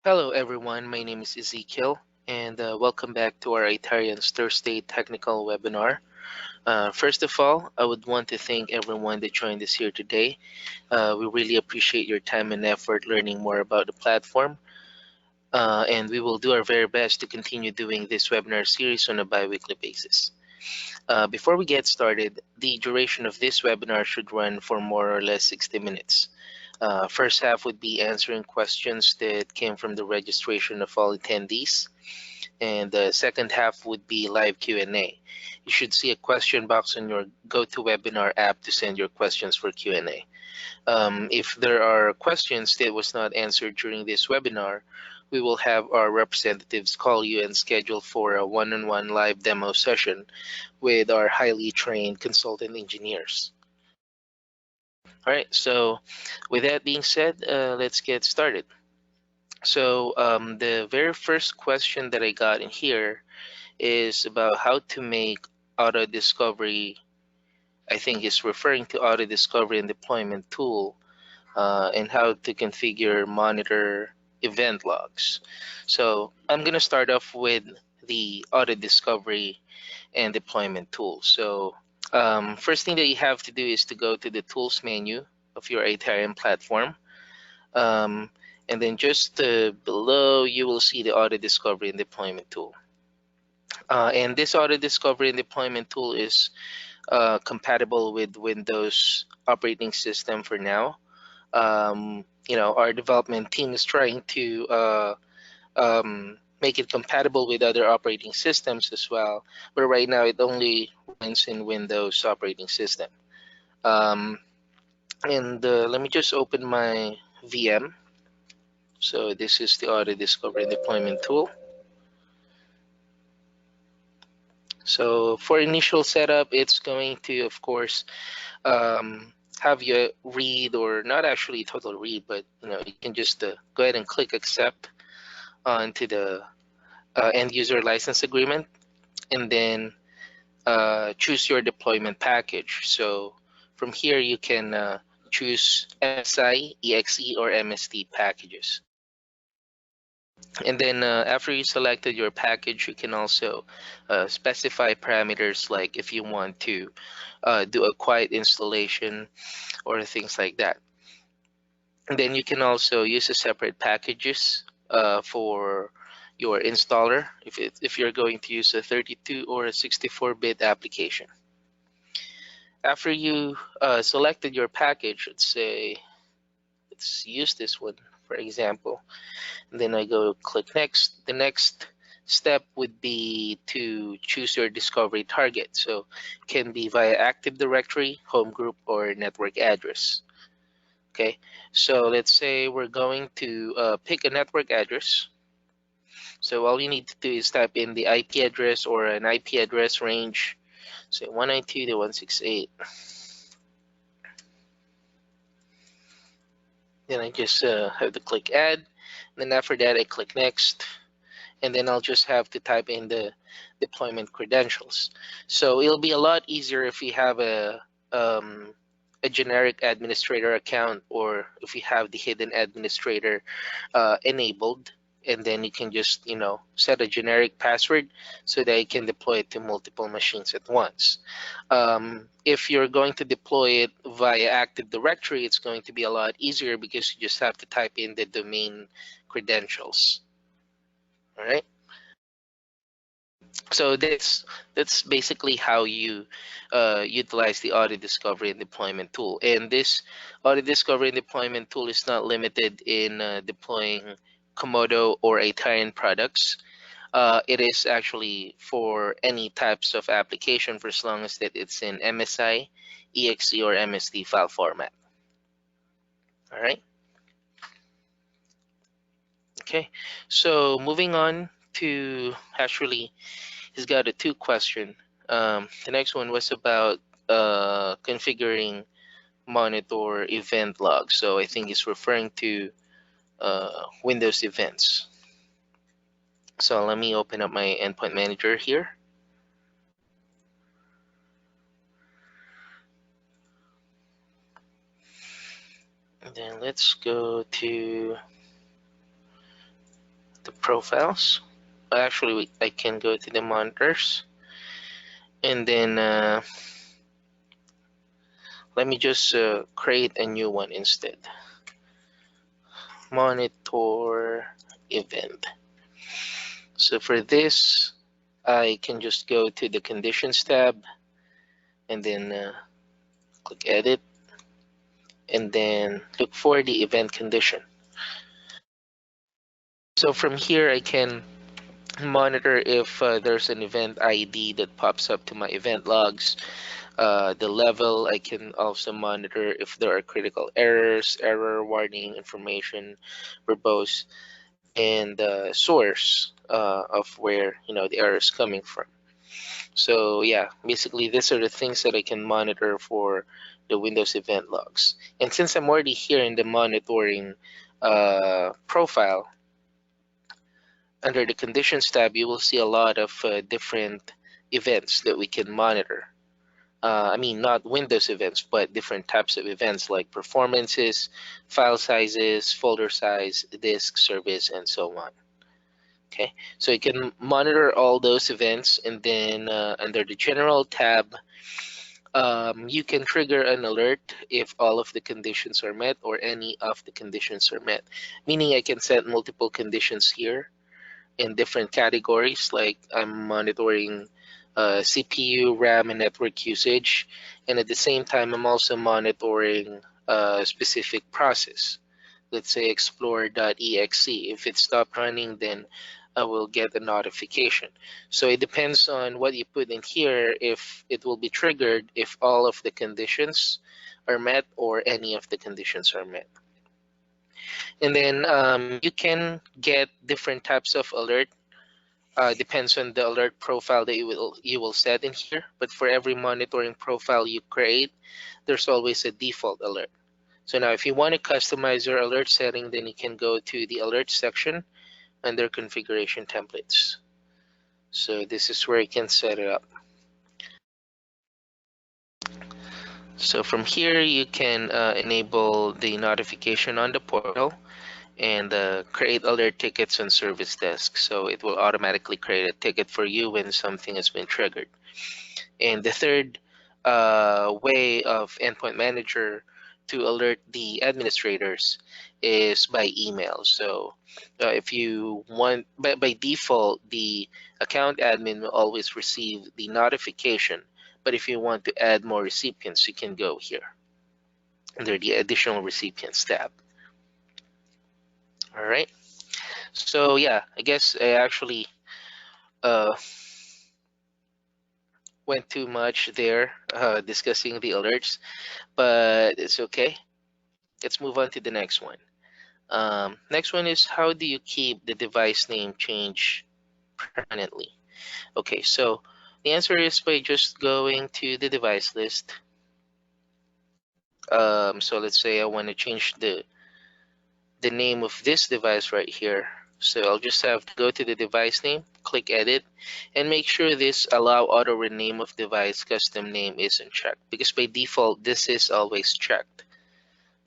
Hello everyone, my name is Ezekiel and welcome back to our ITarian Thursday Technical Webinar. First of all, I would want to thank everyone that joined us here today. We really appreciate your time and effort learning more about the platform, and we will do our very best to continue doing this webinar series on a bi-weekly basis. Before we get started, the duration of this webinar should run for more or less 60 minutes. First half would be answering questions that came from the registration of all attendees, and the second half would be live Q&A. You should see a question box on your GoToWebinar app to send your questions for Q&A. If there are questions that was not answered during this webinar, we will have our representatives call you and schedule for a one-on-one live demo session with our highly trained consultant engineers. All right, so with that being said, let's get started. So the very first question that I got in here is about how to make auto discovery. I think it's referring to auto discovery and deployment tool and how to configure monitor event logs. So I'm going to start off with the auto discovery and deployment tool. So first thing that you have to do is to go to the tools menu of your ITarian platform. And then just below, you will see the auto discovery and deployment tool. And this auto discovery and deployment tool is compatible with Windows operating system for now. Our development team is trying to make it compatible with other operating systems as well, but right now it only runs in Windows operating system. Let me just open my VM. So this is the auto discovery and deployment tool. So for initial setup, it's going to, of course, have you read, or not actually total read, but you can just go ahead and click accept onto the end user license agreement, and then choose your deployment package. So from here you can choose MSI, EXE, or MST packages. And then after you selected your package, you can also specify parameters, like if you want to do a quiet installation or things like that. And then you can also use a separate packages for your installer if you're going to use a 32 or a 64-bit application. After you selected your package, let's use this one for example, and then I go click next. The next step would be to choose your discovery target. So it can be via Active Directory, home group, or network address. Okay, so let's say we're going to pick a network address. So all you need to do is type in the IP address or an IP address range, say 192.168. Then I just have to click add. And then after that, I click next. And then I'll just have to type in the deployment credentials. So it'll be a lot easier if you have a generic administrator account, or if you have the hidden administrator enabled, and then you can just set a generic password so that you can deploy it to multiple machines at once. If you're going to deploy it via Active Directory, it's going to be a lot easier because you just have to type in the domain credentials. All right. So that's basically how you utilize the auto discovery and deployment tool. And this auto discovery and deployment tool is not limited in deploying Komodo or ITarian products. It is actually for any types of application, for as long as that it's in MSI, EXE, or MST file format. All right. Okay. So moving on to, actually, he's got a two question. The next one was about configuring monitor event log. So I think it's referring to Windows events. So let me open up my endpoint manager here. And then let's go to profiles. Actually, I can go to the monitors, and then let me just create a new one instead. Monitor event. So for this, I can just go to the conditions tab, and then click edit, and then look for the event condition. So from here, I can monitor if there's an event ID that pops up to my event logs. The level, I can also monitor if there are critical errors, error warning information, verbose, and the source of where the error is coming from. So yeah, basically these are the things that I can monitor for the Windows event logs. And since I'm already here in the monitoring profile, under the conditions tab, you will see a lot of different events that we can monitor. I mean, not Windows events, but different types of events like performances, file sizes, folder size, disk service, and so on. Okay, so you can monitor all those events, and then under the General tab, you can trigger an alert if all of the conditions are met or any of the conditions are met. Meaning I can set multiple conditions here in different categories, like I'm monitoring CPU, RAM, and network usage, and at the same time I'm also monitoring a specific process. Let's say explore.exe. If it stopped running, then I will get a notification. So it depends on what you put in here if it will be triggered if all of the conditions are met or any of the conditions are met. And then you can get different types of alert. Depends on the alert profile that you will set in here. But for every monitoring profile you create, there's always a default alert. So now if you want to customize your alert setting, then you can go to the alert section under configuration templates. So this is where you can set it up. So from here, you can enable the notification on the portal and create alert tickets on service desk. So it will automatically create a ticket for you when something has been triggered. And the third way of Endpoint Manager to alert the administrators is by email. So if you want, by default, the account admin will always receive the notification. But if you want to add more recipients, you can go here under the additional recipients tab. All right. So yeah, I guess I actually went too much there discussing the alerts, but it's okay. Let's move on to the next one. Next one is, how do you keep the device name change permanently? Okay, so the answer is by just going to the device list. So let's say I want to change the name of this device right here. So I'll just have to go to the device name, click edit, and make sure this allow auto rename of device custom name isn't checked, because by default this is always checked.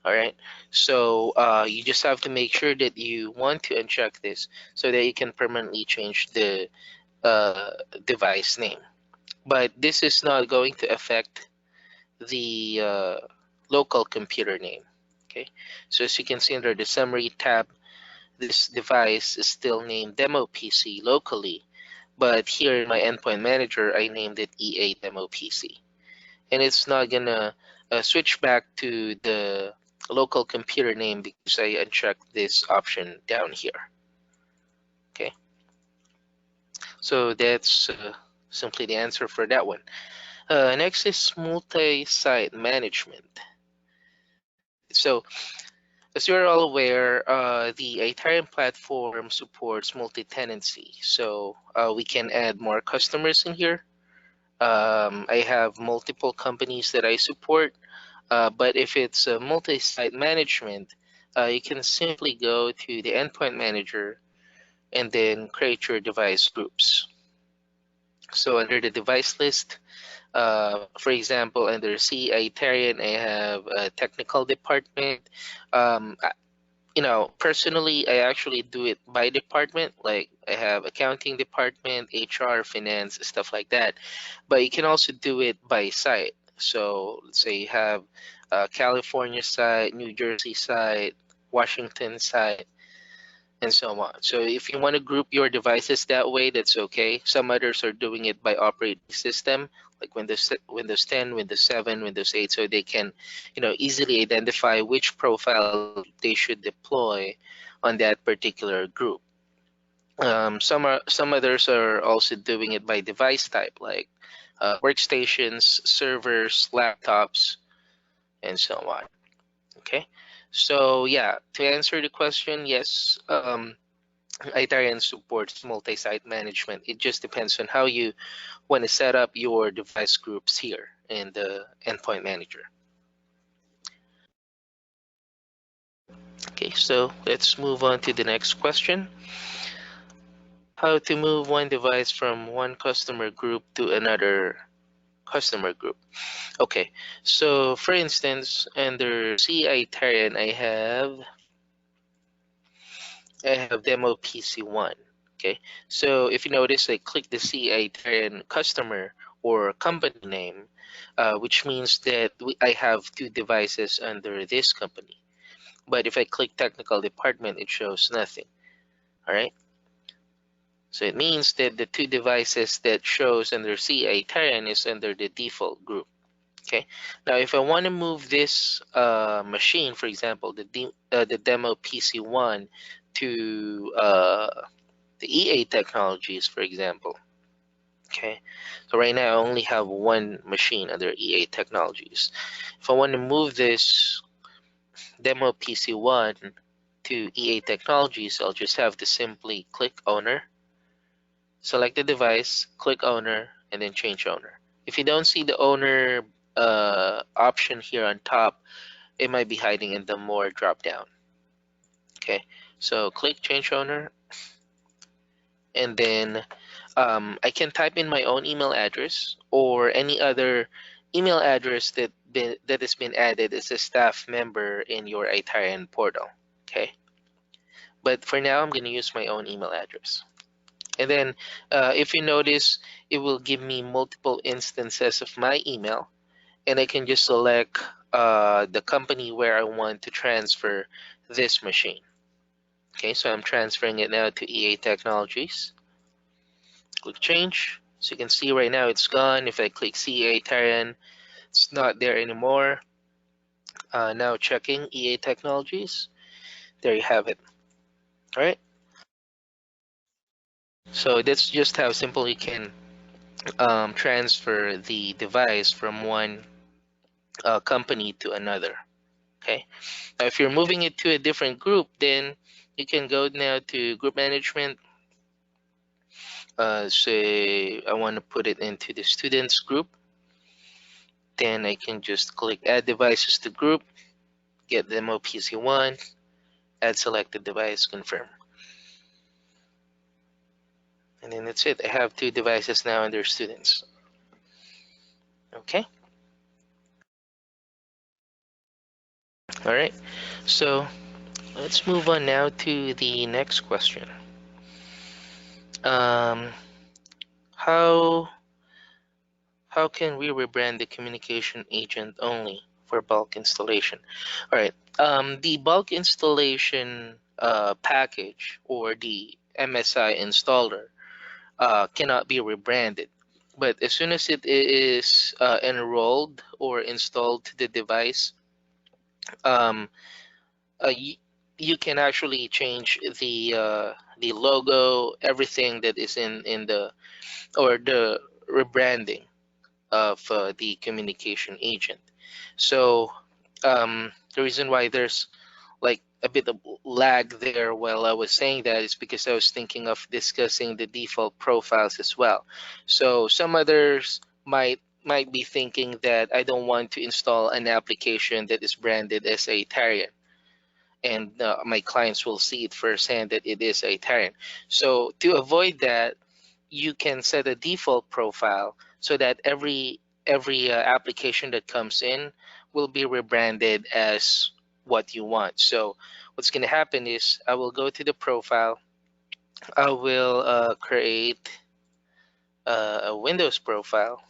All right, so you just have to make sure that you want to uncheck this so that you can permanently change the device name. But this is not going to affect the local computer name. Okay, so as you can see under the summary tab, this device is still named Demo PC locally, but here in my Endpoint Manager, I named it EA Demo PC. And it's not gonna switch back to the local computer name because I unchecked this option down here. Okay, so that's simply the answer for that one. Next is multi-site management. So as you're all aware, the ITarian platform supports multi-tenancy, so we can add more customers in here. I have multiple companies that I support, but if it's a multi-site management, you can simply go to the Endpoint Manager and then create your device groups. So under the device list, for example, under ITarian, I have a technical department. personally, I actually do it by department. Like I have accounting department, HR, finance, stuff like that. But you can also do it by site. So let's say you have California site, New Jersey site, Washington site, and so on. So if you want to group your devices that way, that's okay. Some others are doing it by operating system, like Windows 10, Windows 7, Windows 8, so they can, easily identify which profile they should deploy on that particular group. Some others are also doing it by device type, like workstations, servers, laptops, and so on. Okay, so yeah, to answer the question, yes, ITarian supports multi-site management. It just depends on how you want to set up your device groups here in the Endpoint Manager. Okay, so let's move on to the next question. How to move one device from one customer group to another customer group. Okay, so for instance, under ITarian, I have demo PC1. Okay, so if you notice, I click the ITarian customer or company name, which means that I have two devices under this company. But if I click technical department, it shows nothing. All right, so it means that the two devices that shows under ITarian is under the default group. Okay, now if I want to move this machine, for example, the demo PC1 to the EA Technologies, for example. Okay, so right now I only have one machine under EA Technologies. If I want to move this demo PC1 to EA Technologies, I'll just have to simply click owner, select the device, click owner, and then change owner. If you don't see the owner option here on top, it might be hiding in the more drop down. Okay, so click change owner, and then I can type in my own email address or any other email address that has been added as a staff member in your ITarian portal. Okay, but for now I'm going to use my own email address. And then if you notice, it will give me multiple instances of my email, and I can just select the company where I want to transfer this machine. Okay, so I'm transferring it now to EA Technologies. Click change. So you can see right now it's gone. If I click ITarian, it's not there anymore. Now checking EA Technologies. There you have it. All right. So that's just how simple you can transfer the device from one company to another. Okay. Now, if you're moving it to a different group, then you can go now to group management. Say I want to put it into the students group. Then I can just click add devices to group, get demo PC1, add selected device, confirm. And then that's it. I have two devices now under students. Okay. All right. So let's move on now to the next question. How can we rebrand the communication agent only for bulk installation? All right. The bulk installation package or the MSI installer cannot be rebranded. But as soon as it is enrolled or installed to the device, um, you can actually change the logo, everything that is in the or the rebranding of the communication agent. So the reason why there's like a bit of lag there while I was saying that is because I was thinking of discussing the default profiles as well. So some others might be thinking that I don't want to install an application that is branded as ITarian, and my clients will see it firsthand that it is ITarian. So to avoid that, you can set a default profile so that every application that comes in will be rebranded as what you want. So what's going to happen is I will go to the profile. I will create a Windows profile.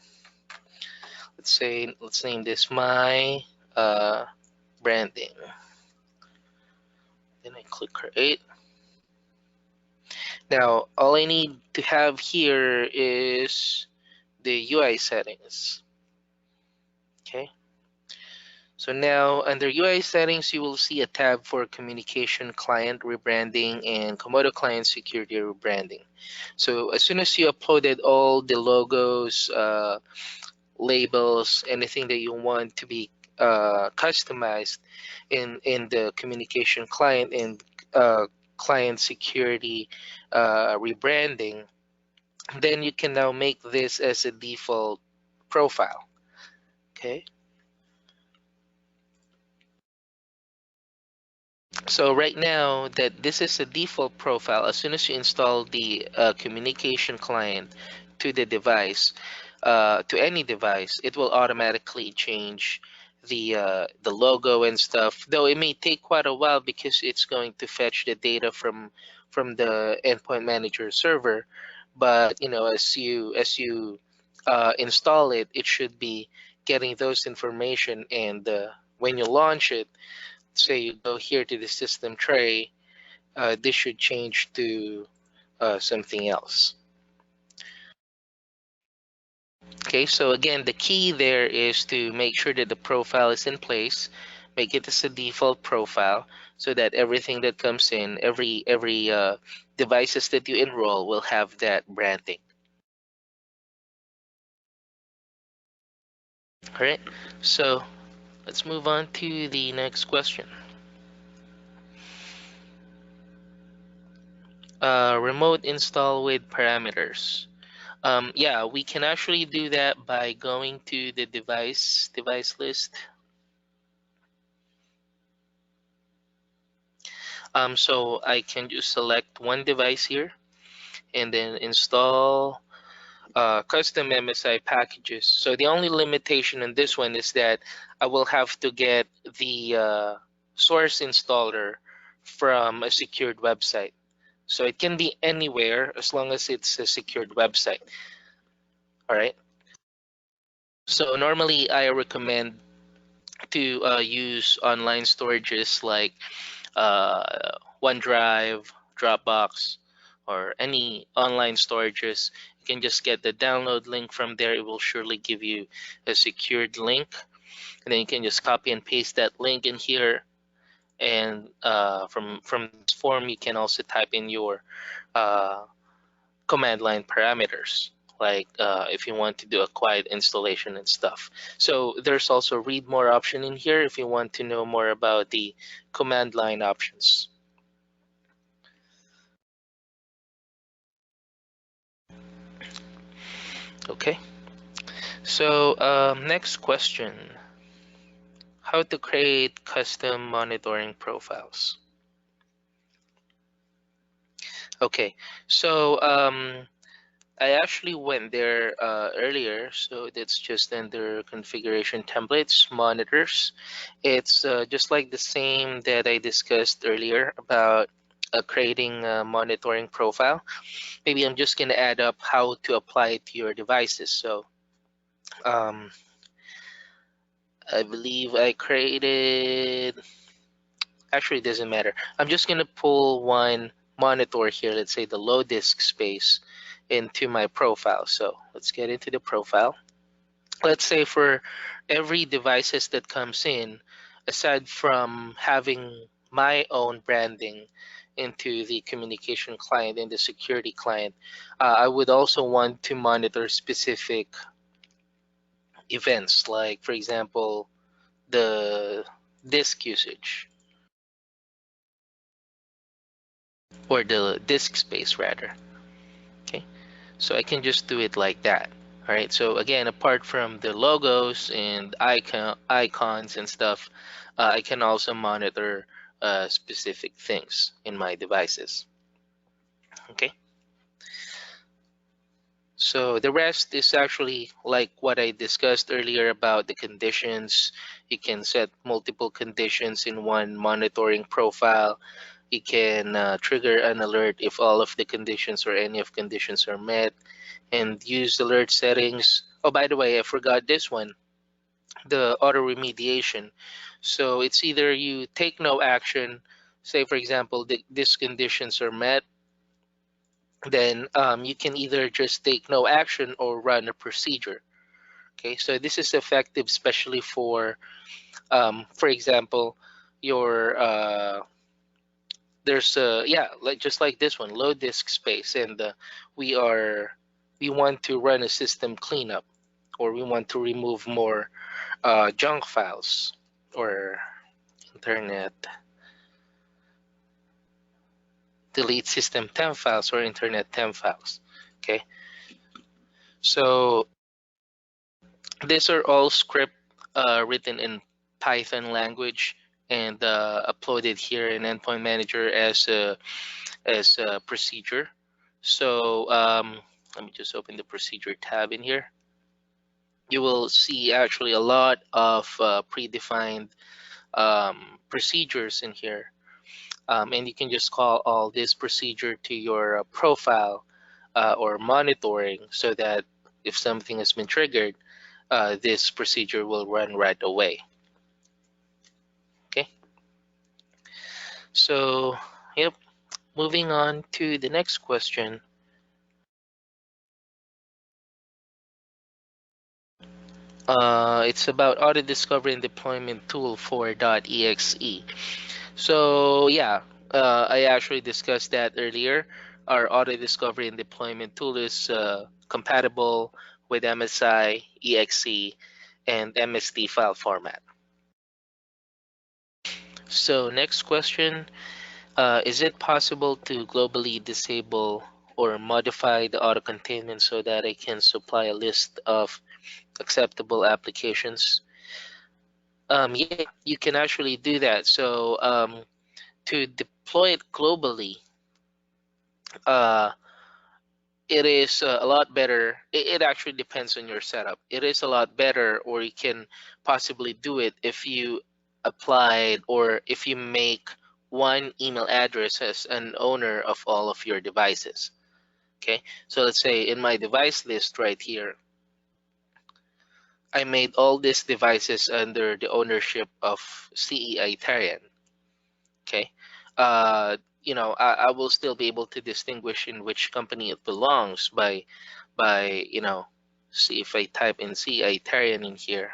Let's name this my uh, branding. Then I click create. Now all I need to have here is the UI settings. Okay. So now under UI settings, you will see a tab for communication client rebranding and Komodo client security rebranding. So as soon as you uploaded all the logos, labels, anything that you want to be customized in the communication client and client security rebranding, then you can now make this as a default profile. Okay. So right now that this is a default profile, as soon as you install the communication client to the device, to any device, it will automatically change the logo and stuff. Though it may take quite a while because it's going to fetch the data from the endpoint manager server. But you know, as you install it, it should be getting those information, and when you launch it, say you go here to the system tray, this should change to something else. Okay, so again, the key there is to make sure that the profile is in place, make it as a default profile, so that everything that comes in, every devices that you enroll will have that branding. All right, so let's move on to the next question. Remote install with parameters. Yeah, we can actually do that by going to the device list. So I can just select one device here and then install custom MSI packages. So the only limitation on this one is that I will have to get the source installer from a secured website. So it can be anywhere as long as it's a secured website. All right. So normally I recommend to use online storages like OneDrive, Dropbox, or any online storages. You can just get the download link from there. It will surely give you a secured link, and then you can just copy and paste that link in here. And from this form, you can also type in your uh, command line parameters, like if you want to do a quiet installation and stuff. So there's also read more option in here if you want to know more about the command line options. Okay, so next question: how to create custom monitoring profiles. Okay, so I actually went there earlier, so that's just under configuration templates, monitors. It's just like the same that I discussed earlier about creating a monitoring profile. Maybe I'm just going to add up how to apply it to your devices. So um, I believe I created, actually it doesn't matter. I'm just going to pull one monitor here, let's say the low disk space, into my profile. So let's get into the profile. Let's say for every devices that comes in, aside from having my own branding into the communication client and the security client, I would also want to monitor specific events, like for example, the disk usage or the disk space rather. Okay, so I can just do it like that. All right, so again, apart from the logos and icons and stuff, I can also monitor specific things in my devices. Okay, So the rest is actually like what I discussed earlier about the conditions. You can set multiple conditions in one monitoring profile. You can trigger an alert if all of the conditions or any of conditions are met, and use alert settings. Oh, by the way, I forgot this one, the auto remediation. So it's either you take no action, say for example, these conditions are met, then you can either just take no action or run a procedure. Okay, so this is effective especially for example, your there's yeah, like just like this one, low disk space, and we want to run a system cleanup, or we want to remove more junk files, or internet delete system temp files, or internet temp files. Okay, so these are all script written in Python language and uploaded here in Endpoint Manager as a procedure. So let me just open the procedure tab in here. You will see actually a lot of predefined procedures in here. And you can just call all this procedure to your profile or monitoring, so that if something has been triggered, this procedure will run right away. Okay, so yep, moving on to the next question. It's about auto discovery and deployment tool for .exe. So yeah, I actually discussed that earlier. Our auto discovery and deployment tool is compatible with MSI, EXE, and MSD file format. So next question, is it possible to globally disable or modify the auto containment so that I can supply a list of acceptable applications? Yeah, you can actually do that. So to deploy it globally, uh, it is a lot better. It actually depends on your setup. It is a lot better, or you can possibly do it if you applied, or if you make one email address as an owner of all of your devices. Okay, so let's say in my device list right here, I made all these devices under the ownership of CE ITarian. Okay, I will still be able to distinguish in which company it belongs by see if I type in CE ITarian in here,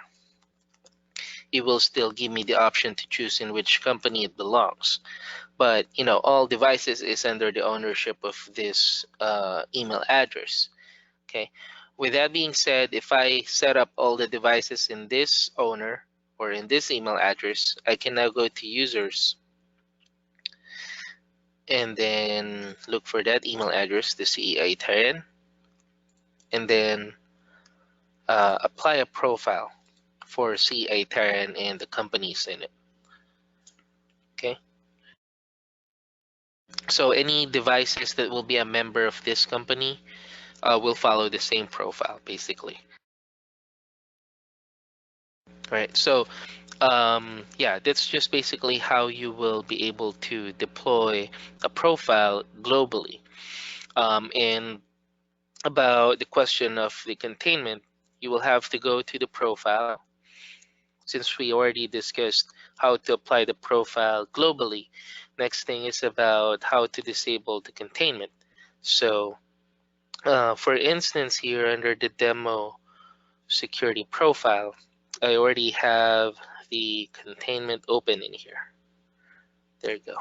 it will still give me the option to choose in which company it belongs. But all devices is under the ownership of this email address. Okay, with that being said, if I set up all the devices in this owner or in this email address, I can now go to users and then look for that email address, the CEI Terran, and then apply a profile for CEI Terran and the companies in it. Okay, so any devices that will be a member of this company will follow the same profile, basically. Right, so yeah, that's just basically how you will be able to deploy a profile globally. And about the question of the containment, you will have to go to the profile. Since we already discussed how to apply the profile globally, next thing is about how to disable the containment. So for instance, here under the demo security profile, I already have the containment open in here. There you go.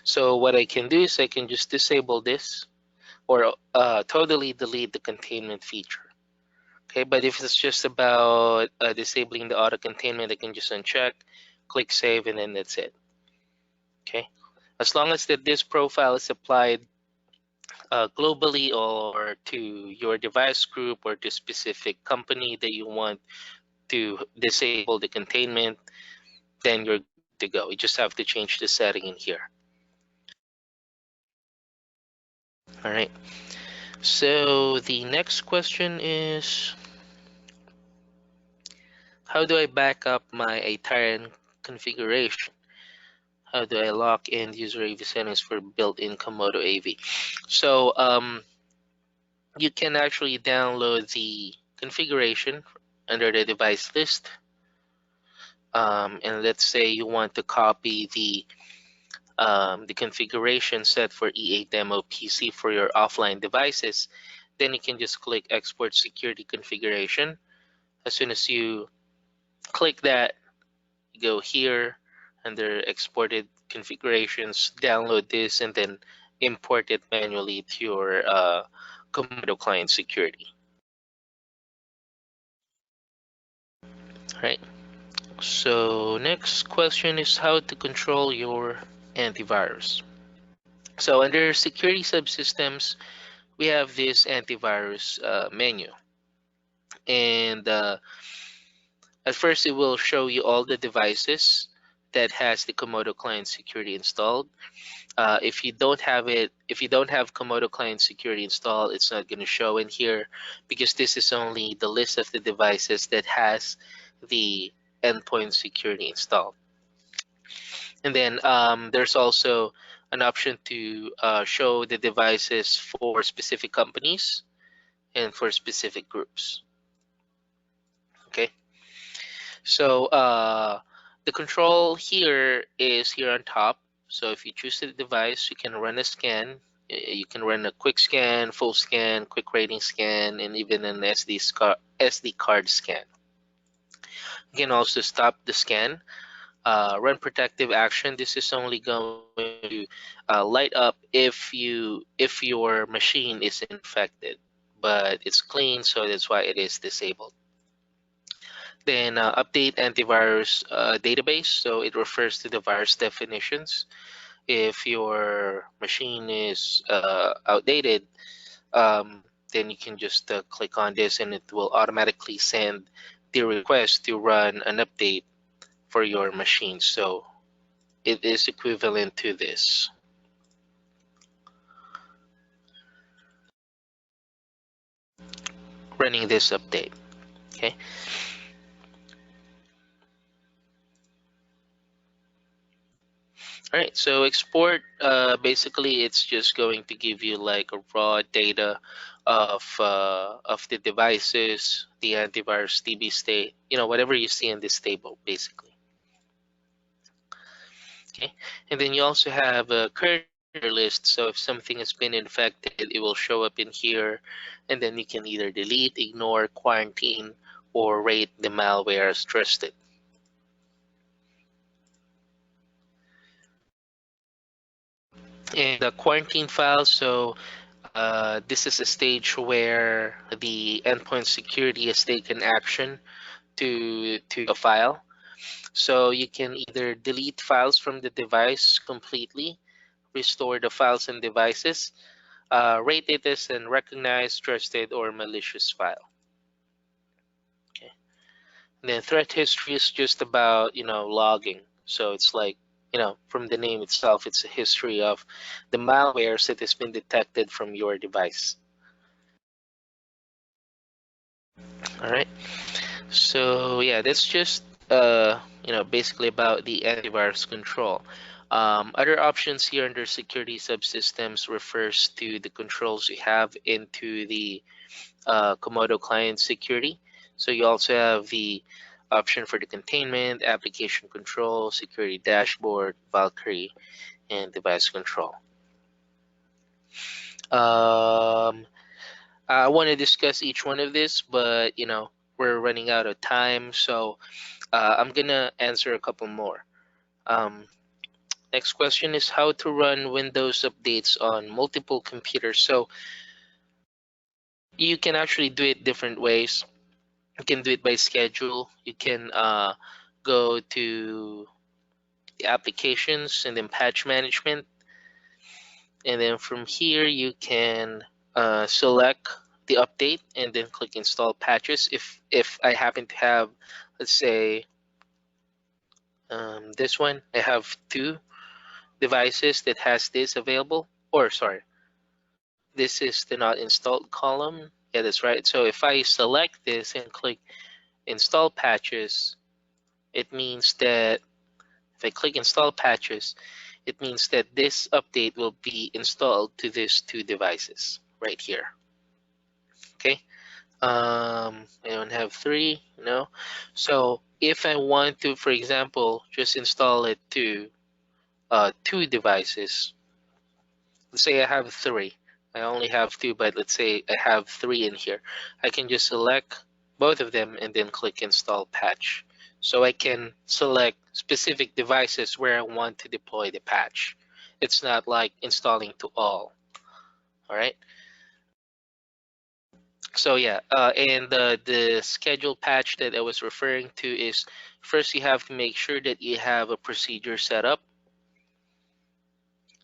So what I can do is I can just disable this, or totally delete the containment feature. Okay, but if it's just about disabling the auto containment, I can just uncheck, click save, and then that's it. Okay, as long as that this profile is applied globally, or to your device group, or to specific company that you want to disable the containment, then you're good to go. You just have to change the setting in here. All right. So the next question is, how do I back up my ITarian configuration? How do I lock in user AV settings for built-in Komodo AV? So you can actually download the configuration under the device list. And let's say you want to copy the configuration set for EA demo PC for your offline devices, then you can just click Export Security Configuration. As soon as you click that, you go here under Exported Configurations, download this, and then import it manually to your Komodo client security. All right. So next question is how to control your antivirus. So under security subsystems, we have this antivirus menu. And at first, it will show you all the devices that has the Komodo client security installed. If you don't have it, if you don't have Komodo client security installed, it's not going to show in here because this is only the list of the devices that has the endpoint security installed. And then there's also an option to show the devices for specific companies and for specific groups. Okay, so the control here is here on top. So if you choose the device, you can run a scan. You can run a quick scan, full scan, quick rating scan, and even an SD card scan. You can also stop the scan. Run protective action. This is only going to light up if your machine is infected, but it's clean, so that's why it is disabled. Then update antivirus database, so it refers to the virus definitions. If your machine is outdated, then you can just click on this and it will automatically send the request to run an update for your machine. So it is equivalent to this. Running this update. Okay. All right, so export, basically it's just going to give you like a raw data of the devices, the antivirus DB state, whatever you see in this table, basically. Okay, and then you also have a current list. So if something has been infected, it will show up in here, and then you can either delete, ignore, quarantine, or rate the malware as trusted. And the quarantine file, so this is a stage where the endpoint security has taken action to a file. So you can either delete files from the device completely, restore the files and devices, rate it as an recognized, trusted, or malicious file. Okay. And then threat history is just about, logging. So it's like, from the name itself, it's a history of the malwares that has been detected from your device. All right. So yeah, that's just basically about the antivirus control. Other options here under security subsystems refers to the controls you have into the Komodo client security. So you also have the option for the containment, application control, security dashboard, Valkyrie, and device control. I want to discuss each one of this, but we're running out of time, so I'm gonna answer a couple more. Next question is how to run Windows updates on multiple computers. So you can actually do it different ways. You can do it by schedule. You can go to the applications and then patch management. And then from here, you can select the update and then click install patches. If I happen to have, let's say, this one, I have two devices that has this available, or sorry, this is the not installed column. Yeah, that's right. So if I select this and click install patches, it means that if I click install patches, it means that this update will be installed to these two devices right here. Okay. I don't have three, So if I want to, for example, just install it to two devices, let's say I have three. I only have two, but let's say I have three in here. I can just select both of them and then click install patch. So I can select specific devices where I want to deploy the patch. It's not like installing to all. All right. So yeah, and the schedule patch that I was referring to is first you have to make sure that you have a procedure set up.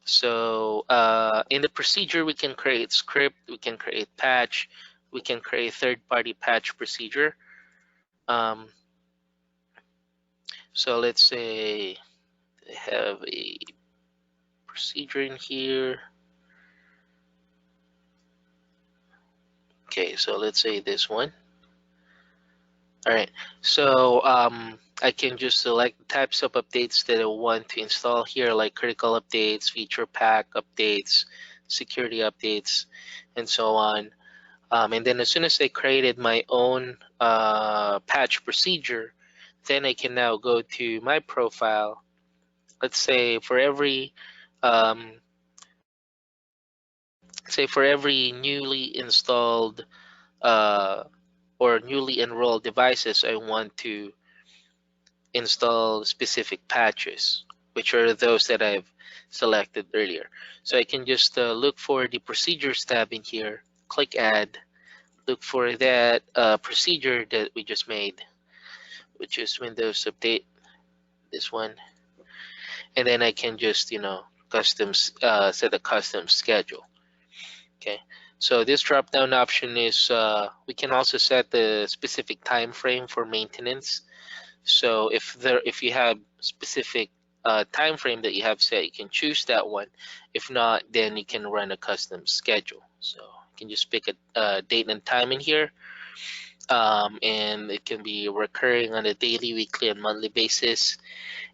So in the procedure, we can create script, we can create patch, we can create third-party patch procedure. So let's say I have a procedure in here. Okay, so let's say this one. All right, so I can just select the types of updates that I want to install here, like critical updates, feature pack updates, security updates, and so on. And then as soon as I created my own patch procedure, then I can now go to my profile. Let's say for every newly installed uh, or newly enrolled devices, I want to install specific patches, which are those that I've selected earlier. So I can just look for the procedures tab in here, click add, look for that procedure that we just made, which is Windows Update, this one, and then I can just set a custom schedule. Okay, so this drop down option is we can also set the specific time frame for maintenance. So if you have specific time frame that you have set, you can choose that one. If not, then you can run a custom schedule. So you can just pick a date and time in here, and it can be recurring on a daily, weekly, and monthly basis,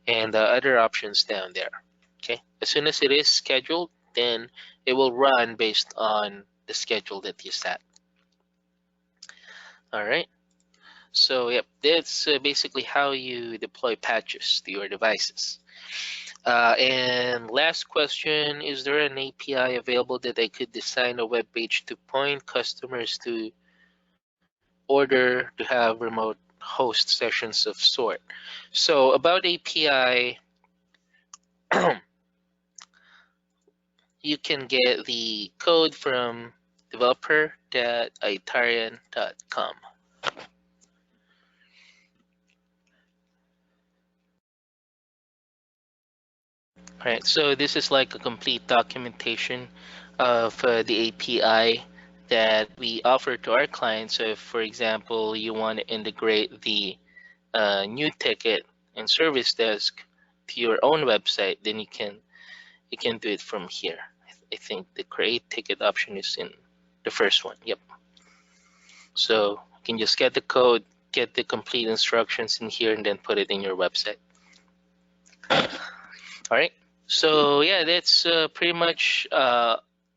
and other options down there. Okay, as soon as it is scheduled, then it will run based on the schedule that you set. All right. So yep, that's basically how you deploy patches to your devices. And last question, is there an API available that I could design a web page to point customers to order to have remote host sessions of sort? So about API, you can get the code from developer.itarian.com. Right, so this is like a complete documentation of the API that we offer to our clients. So if, for example, you want to integrate the new ticket and service desk to your own website, then you can do it from here. I think the create ticket option is in the first one. Yep. So you can just get the code, get the complete instructions in here, and then put it in your website. All right. So yeah, that's pretty much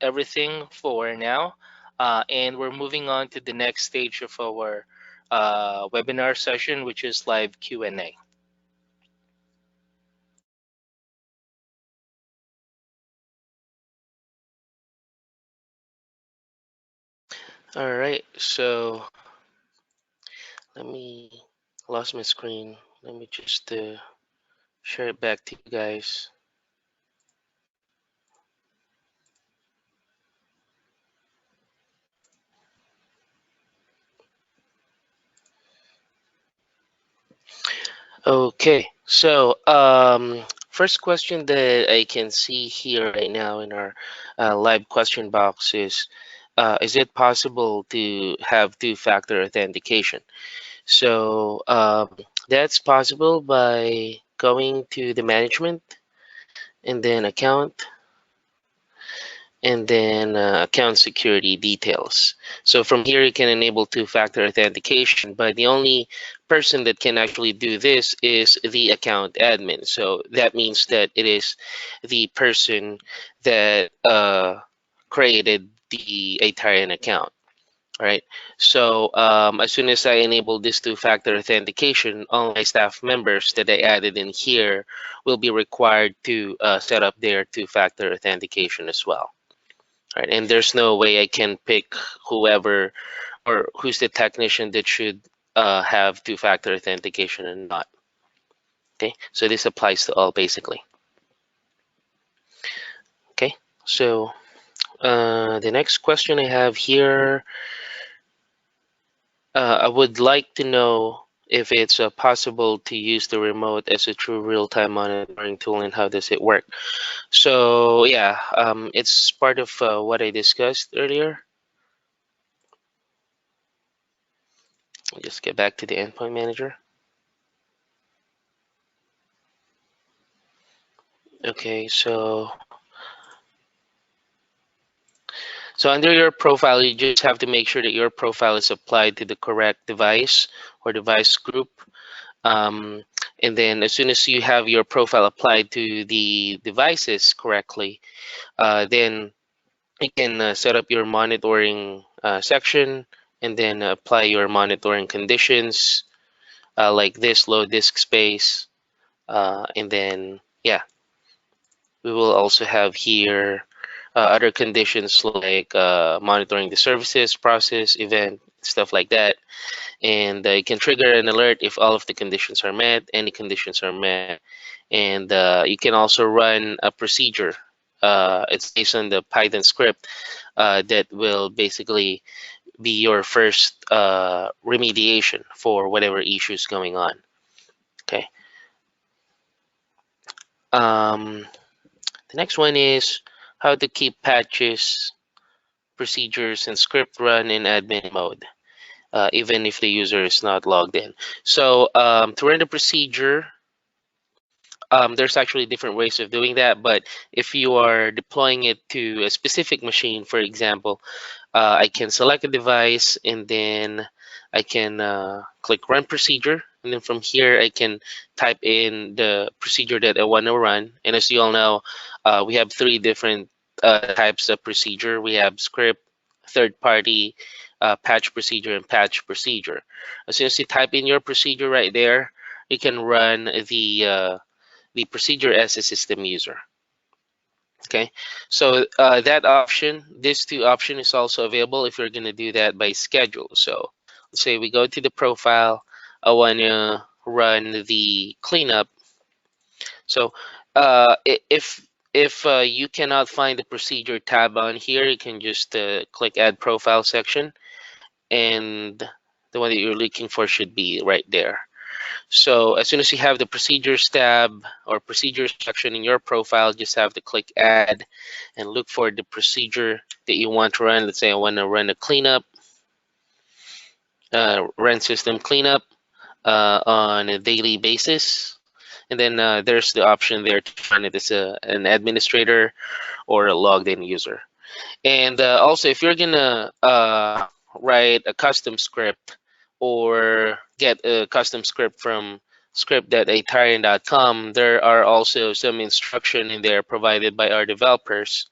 everything for now. And we're moving on to the next stage of our webinar session, which is live Q&A. All right, so let me lost my screen. Let me just share it back to you guys. Okay, so first question that I can see here right now in our live question box is it possible to have two-factor authentication? So that's possible by going to the management and then account, and then account security details. So from here, you can enable two-factor authentication, but the only person that can actually do this is the account admin. So that means that it is the person that created the ITarian account. All right. So as soon as I enable this two-factor authentication, all my staff members that I added in here will be required to set up their two-factor authentication as well. Right, and there's no way I can pick whoever or who's the technician that should have two-factor authentication and not. Okay, so this applies to all basically. Okay, so the next question I have here, I would like to know if it's possible to use the remote as a true real-time monitoring tool, and how does it work? So yeah, it's part of what I discussed earlier. I'll just get back to the endpoint manager. Okay, so under your profile, you just have to make sure that your profile is applied to the correct device or device group. And then as soon as you have your profile applied to the devices correctly, then you can set up your monitoring section, and then apply your monitoring conditions like this: low disk space. And then, yeah, we will also have here other conditions like monitoring the services, process, event, stuff like that. And you can trigger an alert if all of the conditions are met, any conditions are met. And you can also run a procedure. It's based on the Python script that will basically be your first remediation for whatever issues going on. Okay. The next one is how to keep patches, procedures, and script run in admin mode, even if the user is not logged in. So to run the procedure, there's actually different ways of doing that, but if you are deploying it to a specific machine, for example, I can select a device, and then I can click run procedure, and then from here I can type in the procedure that I want to run. And as you all know, we have three different types of procedure. We have script, third party, patch procedure, and patch procedure. As soon as you type in your procedure right there, you can run the procedure as a system user. Okay, so that option, this two option is also available if you're going to do that by schedule. So let's say we go to the profile, I want to run the cleanup. So if you cannot find the procedure tab on here, you can just click add profile section, and the one that you're looking for should be right there. So as soon as you have the procedures tab or procedures section in your profile, just have to click add and look for the procedure that you want to run. Let's say I want to run a cleanup, run system cleanup on a daily basis. And then there's the option there to run it as an administrator or a logged in user. And also, if you're gonna write a custom script or get a custom script from script.itarian.com, there are also some instruction in there provided by our developers.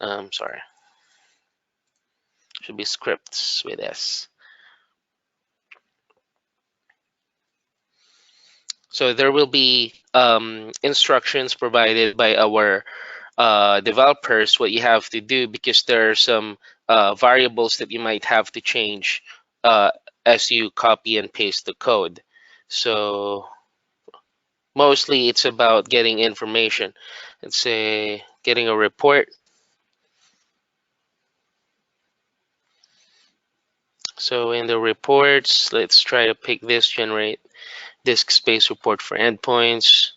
Sorry, should be scripts with S. So there will be instructions provided by our developers what you have to do, because there are some variables that you might have to change as you copy and paste the code. So mostly it's about getting information. Let's say getting a report. So in the reports, let's try to pick this, generate disk space report for endpoints.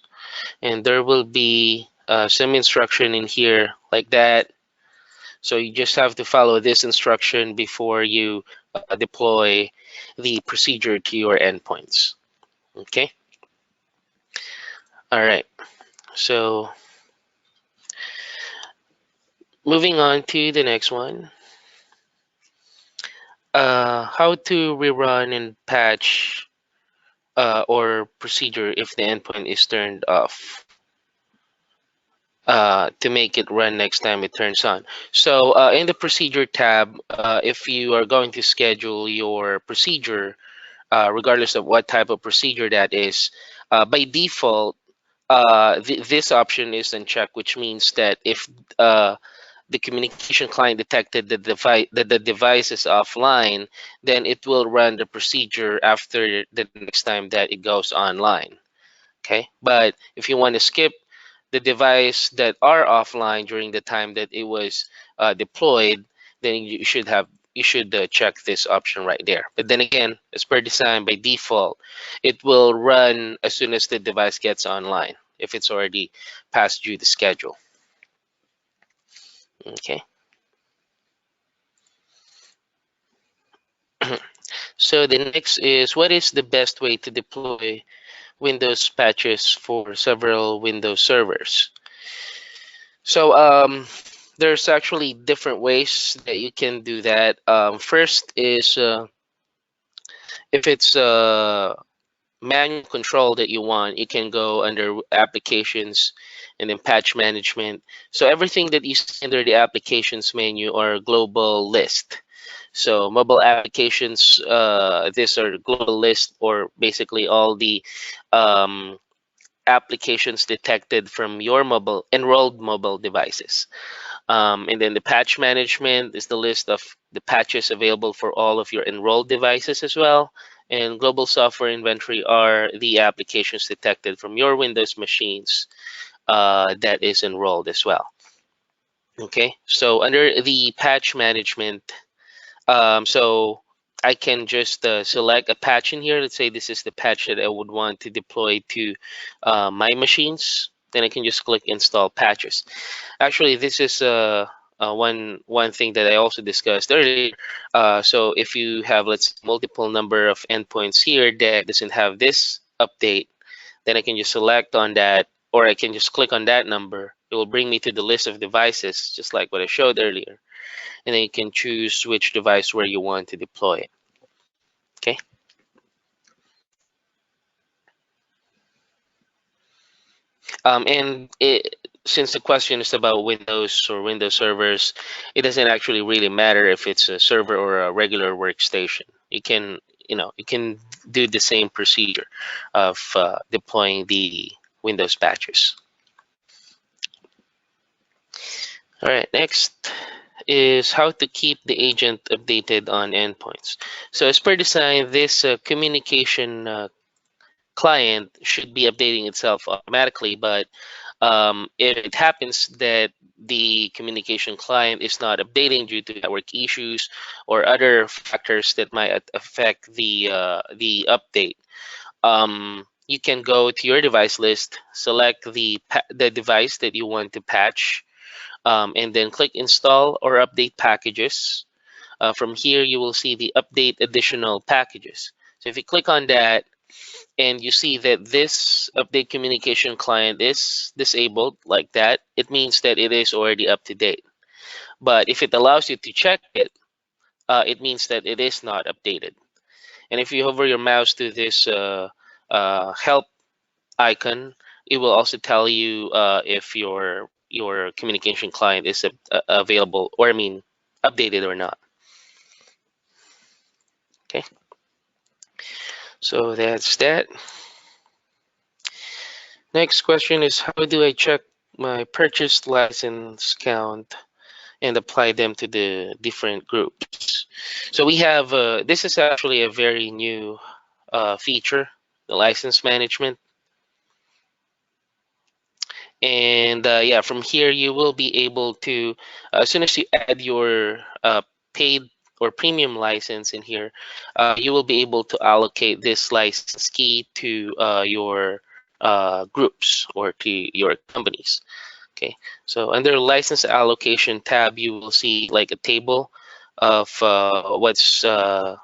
And there will be some instruction in here like that. So you just have to follow this instruction before you deploy the procedure to your endpoints. Okay. All right. So Moving on to the next one. How to rerun and patch or procedure if the endpoint is turned off to make it run next time it turns on. So in the procedure tab, if you are going to schedule your procedure, regardless of what type of procedure that is, by default, this option is unchecked, which means that if the communication client detected that the device is offline, then it will run the procedure after the next time that it goes online. Okay, but if you want to skip the device that are offline during the time that it was deployed, then you should check this option right there. But then again, as per design, by default, it will run as soon as the device gets online if it's already past due the schedule. Okay. So the next is, what is the best way to deploy Windows patches for several Windows servers? So there's actually different ways that you can do that. First is if it's manual control that you want, you can go under applications and then patch management. So everything that you see under the applications menu are global list. So mobile applications, these are global list, or basically all the um, applications detected from your mobile enrolled mobile devices. And then the patch management is the list of the patches available for all of your enrolled devices as well. And global software inventory are the applications detected from your Windows machines that is enrolled as well. Okay, so under the patch management, so I can just select a patch in here. Let's say this is the patch that I would want to deploy to my machines. Then I can just click install patches. Actually, this is one thing that I also discussed earlier. So if you have, let's say, multiple number of endpoints here that doesn't have this update, then I can just select on that, or I can just click on that number. It will bring me to the list of devices, just like what I showed earlier. And then you can choose which device where you want to deploy it. Okay. Since the question is about Windows or Windows servers, it doesn't actually really matter if it's a server or a regular workstation. You can do the same procedure of deploying the Windows patches. All right, next is how to keep the agent updated on endpoints. So as per design, this communication client should be updating itself automatically, but if it happens that the communication client is not updating due to network issues or other factors that might affect the update, you can go to your device list, select the device that you want to patch, and then click install or update packages. From here, you will see the update additional packages. So if you click on that, and you see that this update communication client is disabled like that, it means that it is already up to date. But if it allows you to check it, it means that it is not updated. And if you hover your mouse to this help icon, it will also tell you if your communication client is available, or I mean updated or not. Okay, so that's that. Next question is, how do I check my purchased license count and apply them to the different groups? So we have, this is actually a very new feature, the license management. And yeah, from here you will be able to, as soon as you add your paid or premium license in here, you will be able to allocate this license key to your groups or to your companies. Okay, so under license allocation tab, you will see like a table of what's or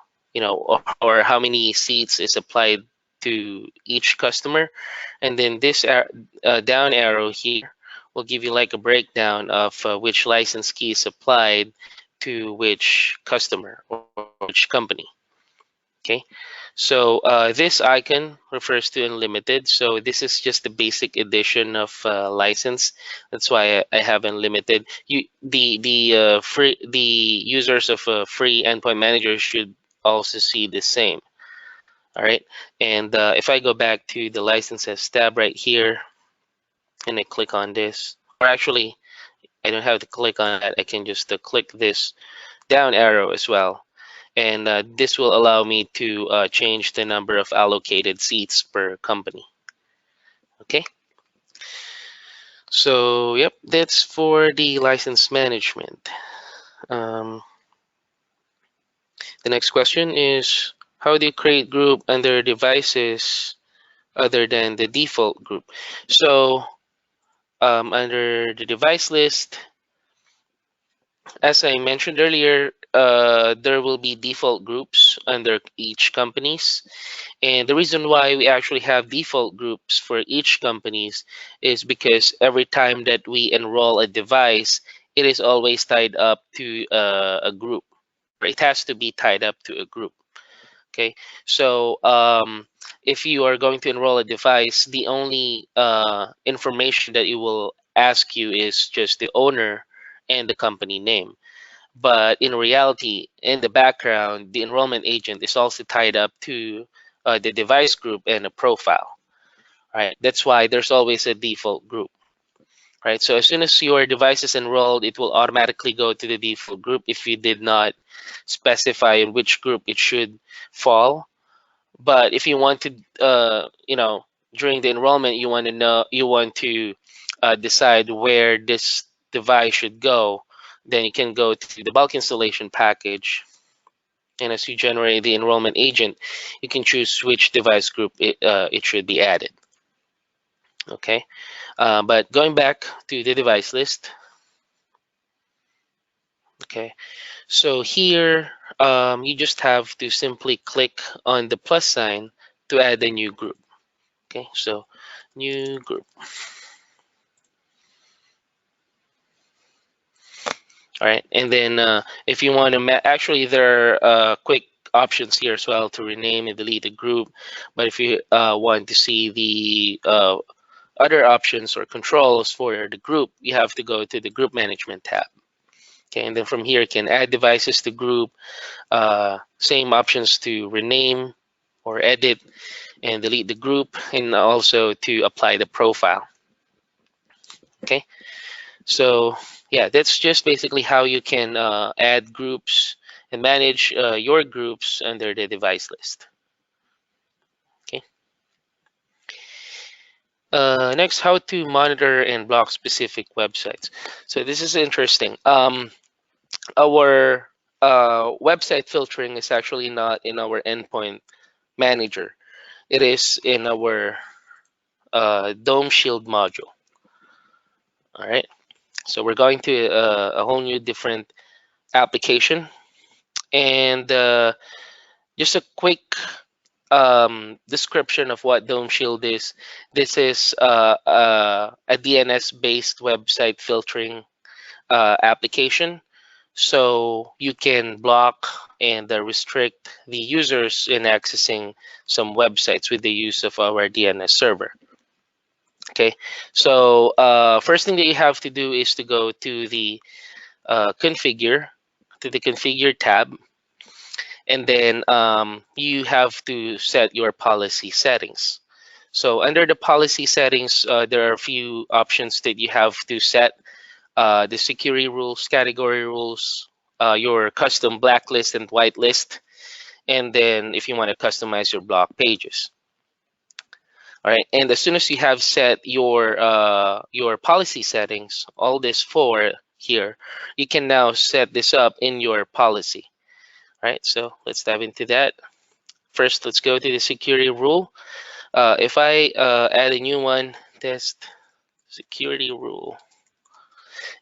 how many seats is applied to each customer, and then this down arrow here will give you like a breakdown of which license key is applied to which customer or which company. Okay, so this icon refers to unlimited. So this is just the basic edition of license. That's why I have unlimited. The users of free endpoint manager should also see the same. All right, and if I go back to the licenses tab right here, and I click on this, or actually, I don't have to click on that. I can just click this down arrow as well. And this will allow me to change the number of allocated seats per company. Okay, so yep, that's for the license management. The next question is, how do you create group under devices other than the default group? So under the device list, as I mentioned earlier, there will be default groups under each companies. And the reason why we actually have default groups for each companies is because every time that we enroll a device, it is always tied up to a group. It has to be tied up to a group. Okay, so if you are going to enroll a device, the only information that it will ask you is just the owner and the company name. But in reality, in the background, the enrollment agent is also tied up to the device group and a profile, right? That's why there's always a default group, right? So as soon as your device is enrolled, it will automatically go to the default group if you did not specify in which group it should fall. But if you want to, during the enrollment, you want to decide where this device should go, then you can go to the bulk installation package. And as you generate the enrollment agent, you can choose which device group it should be added. Okay, but going back to the device list. Okay, so here you just have to simply click on the plus sign to add a new group. Okay, so new group. All right, and then if you want to, actually there are quick options here as well to rename and delete a group. But if you want to see the other options or controls for the group, you have to go to the group management tab. Okay, and then from here you can add devices to group, same options to rename or edit and delete the group, and also to apply the profile. Okay, so yeah, that's just basically how you can add groups and manage your groups under the device list. Okay. Next, how to monitor and block specific websites. So this is interesting. Our website filtering is actually not in our endpoint manager. It is in our Dome Shield module. All right. So we're going to a whole new different application, and just a quick description of what Dome Shield is. This is a DNS-based website filtering application. So you can block and restrict the users in accessing some websites with the use of our DNS server. Okay, so first thing that you have to do is to go to the configure tab, and then you have to set your policy settings. So under the policy settings, there are a few options that you have to set. The security rules, category rules, your custom blacklist and whitelist, and then if you want to customize your block pages. All right, and as soon as you have set your policy settings, all this four here, you can now set this up in your policy. All right, so let's dive into that. First, let's go to the security rule. If I add a new one, test security rule,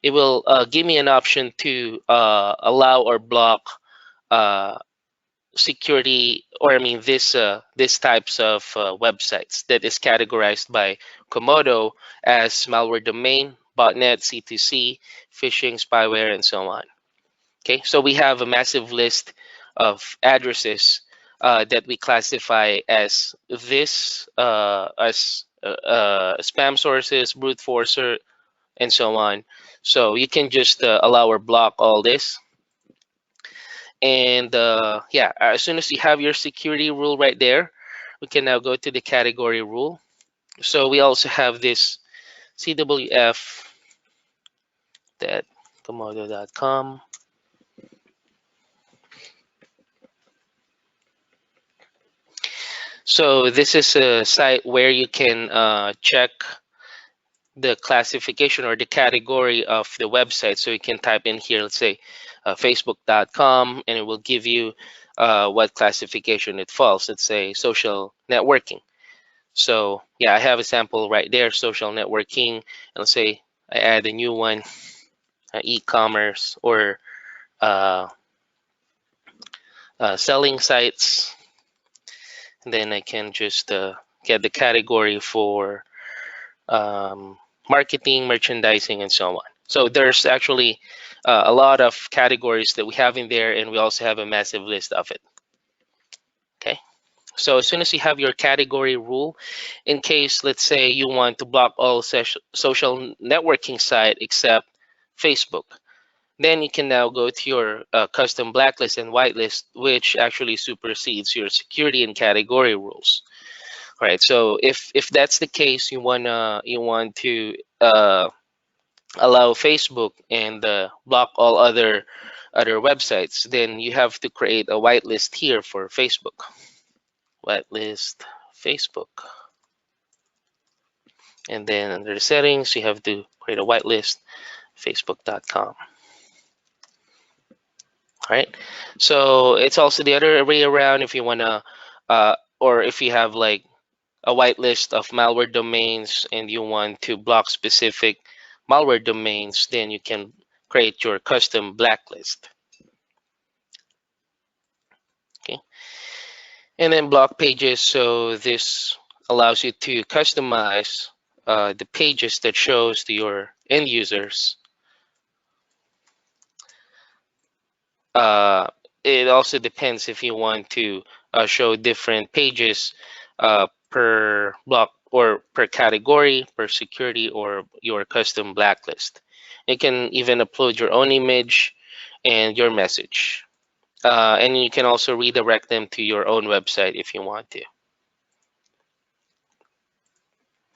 it will give me an option to allow or block security, or I mean this types of websites that is categorized by Komodo as malware domain, botnet, C2C, phishing, spyware, and so on. Okay, so we have a massive list of addresses that we classify as spam sources, brute forcer, and so on. So you can just allow or block all this. And yeah, as soon as you have your security rule right there, we can now go to the category rule. So we also have this cwf.komodo.com. So this is a site where you can check the classification or the category of the website. So you can type in here, let's say facebook.com, and it will give you what classification it falls. Let's say social networking. So yeah, I have a sample right there, social networking. And let's say I add a new one, e-commerce or uh, selling sites. And then I can just get the category for marketing, merchandising, and so on. So there's actually a lot of categories that we have in there, and we also have a massive list of it. Okay. So as soon as you have your category rule, in case, let's say, you want to block all social networking site except Facebook, then you can now go to your custom blacklist and whitelist, which actually supersedes your security and category rules. All right. So if that's the case, you want to allow Facebook and block all other websites, then you have to create a whitelist here for Facebook. Whitelist Facebook. And then under the settings, you have to create a whitelist, facebook.com. All right. So it's also the other way around if you want to, or if you have like a whitelist of malware domains and you want to block specific malware domains, then you can create your custom blacklist. Okay. And then block pages. So this allows you to customize the pages that shows to your end users. It also depends if you want to show different pages per block or per category, per security, or your custom blacklist. You can even upload your own image and your message. And you can also redirect them to your own website if you want to.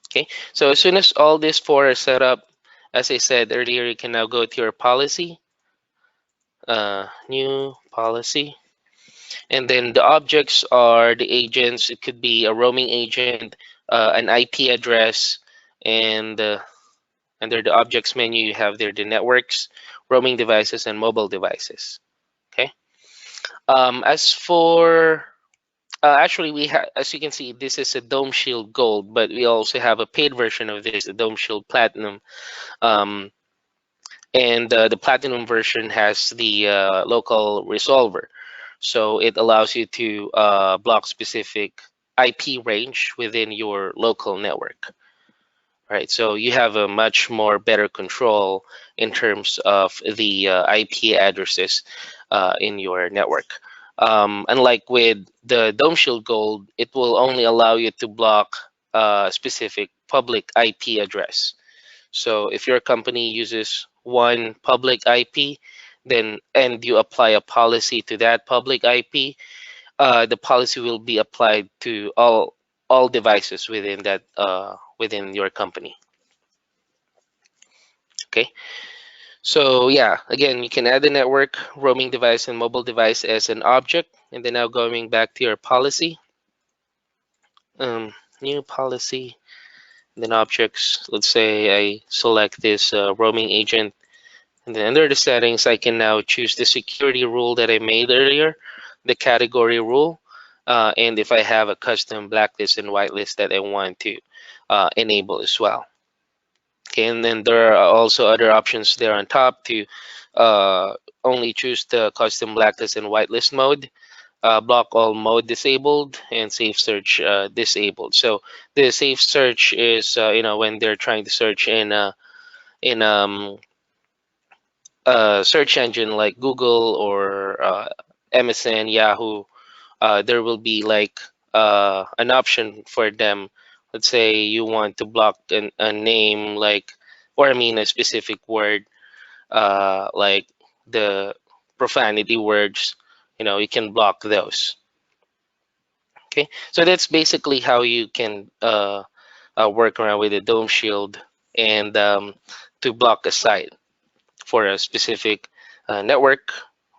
Okay, so as soon as all these four are set up, as I said earlier, you can now go to your policy, new policy, and then the objects are the agents. It could be a roaming agent, an IP address, and under the objects menu, you have there the networks, roaming devices, and mobile devices. Okay. As for actually, we have, as you can see, this is a Dome Shield Gold, but we also have a paid version of this, a Dome Shield Platinum. And the Platinum version has the local resolver. So it allows you to block specific IP range within your local network. Right, so you have a much more better control in terms of the IP addresses in your network. Unlike with the Dome Shield Gold, it will only allow you to block a specific public IP address. So if your company uses one public IP, then and you apply a policy to that public IP, the policy will be applied to all devices within that within your company. Okay. So yeah, again, you can add the network, roaming device, and mobile device as an object. And then now going back to your policy, new policy, then objects. Let's say I select this roaming agent. And then under the settings, I can now choose the security rule that I made earlier, the category rule, and if I have a custom blacklist and whitelist that I want to enable as well. Okay, and then there are also other options there on top to only choose the custom blacklist and whitelist mode, block all mode disabled, and safe search disabled. So the safe search is when they're trying to search in in a search engine like Google or MSN, Yahoo, there will be like an option for them. Let's say you want to block a name like, or I mean a specific word, like the profanity words, you can block those. Okay, so that's basically how you can work around with the Dome Shield and to block a site for a specific network,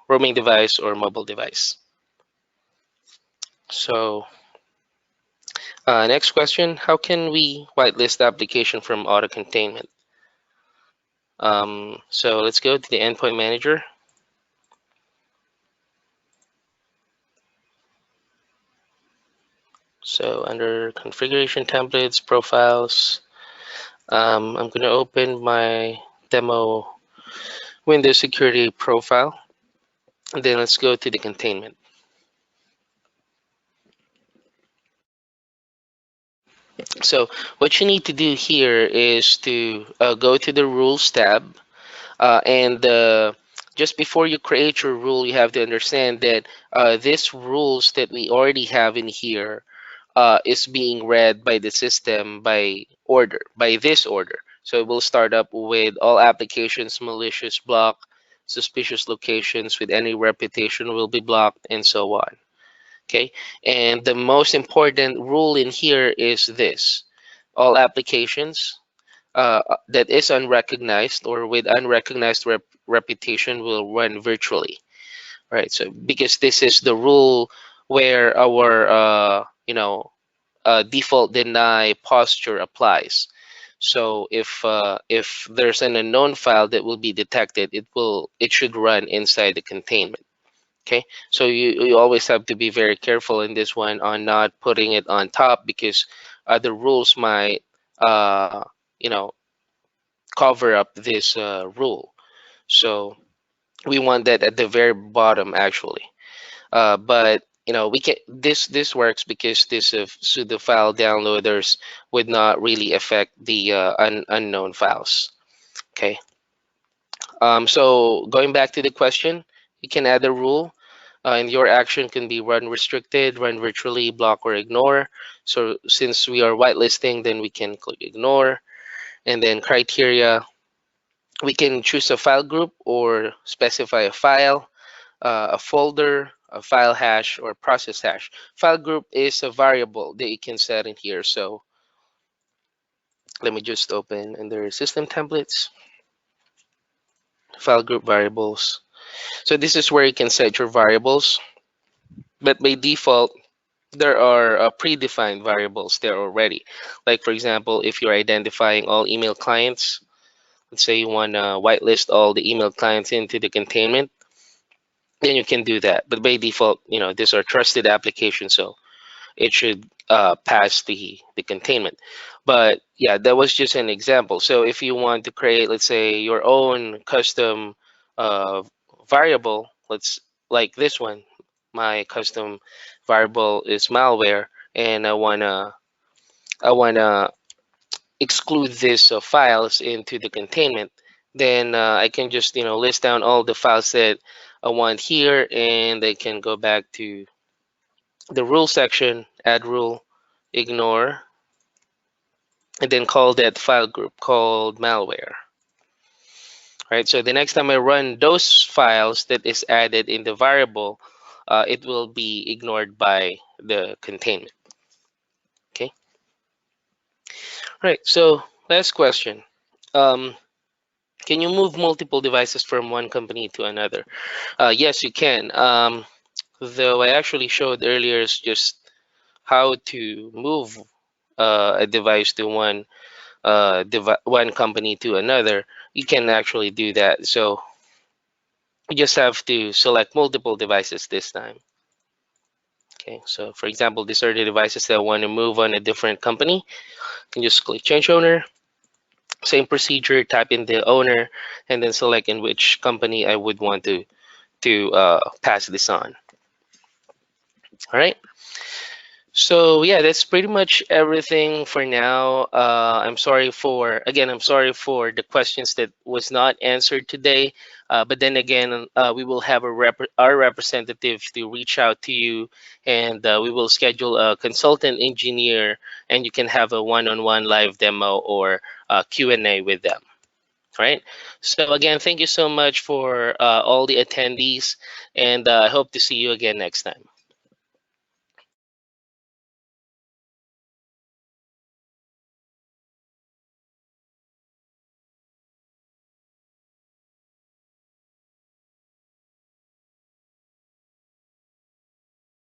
roaming device, or mobile device. So next question, how can we whitelist the application from auto containment? So let's go to the endpoint manager. So under configuration templates, profiles, I'm going to open my demo Windows security profile. And then let's go to the containment. So what you need to do here is to go to the rules tab. And just before you create your rule, you have to understand that these rules that we already have in here is being read by the system by order, by this order. So we'll start up with all applications, malicious block, suspicious locations with any reputation will be blocked, and so on. Okay, and the most important rule in here is this: all applications that is unrecognized or with unrecognized reputation will run virtually, right? So because this is the rule where our default deny posture applies. So if there's an unknown file that will be detected, it should run inside the containment. Okay, so you always have to be very careful in this one on not putting it on top, because other rules might you know cover up this rule. So we want that at the very bottom actually. But we can this works because this pseudo file downloaders would not really affect the unknown files. Okay. So going back to the question, you can add a rule. And your action can be run restricted, run virtually, block, or ignore. So since we are whitelisting, then we can click ignore. And then criteria, we can choose a file group or specify a file, a folder, a file hash, or process hash. File group is a variable that you can set in here. So let me just open under system templates, file group variables. So this is where you can set your variables, but by default, there are predefined variables there already. Like for example, if you're identifying all email clients, let's say you want to whitelist all the email clients into the containment, then you can do that. But by default, these are trusted applications, so it should pass the containment. But yeah, that was just an example. So if you want to create, let's say, your own custom uh, variable, like this one, my custom variable is malware, and I wanna exclude these files into the containment, then I can just list down all the files that I want here, and I can go back to the rule section, add rule, ignore, and then call that file group called malware. Right, so the next time I run those files that is added in the variable, it will be ignored by the containment. Okay. All right, so last question. Um, can you move multiple devices from one company to another? Yes, you can. Though I actually showed earlier is just how to move a device to one company to another. You can actually do that. So you just have to select multiple devices this time. Okay, so for example, these are the devices that I want to move on a different company. You can just click change owner, same procedure, type in the owner, and then select in which company I would want to pass this on. All right. So yeah, that's pretty much everything for now. I'm sorry for the questions that was not answered today. But then again, we will have our representative to reach out to you, and we will schedule a consultant engineer, and you can have a one-on-one live demo or Q&A with them. Right. So again, thank you so much for all the attendees, and I hope to see you again next time.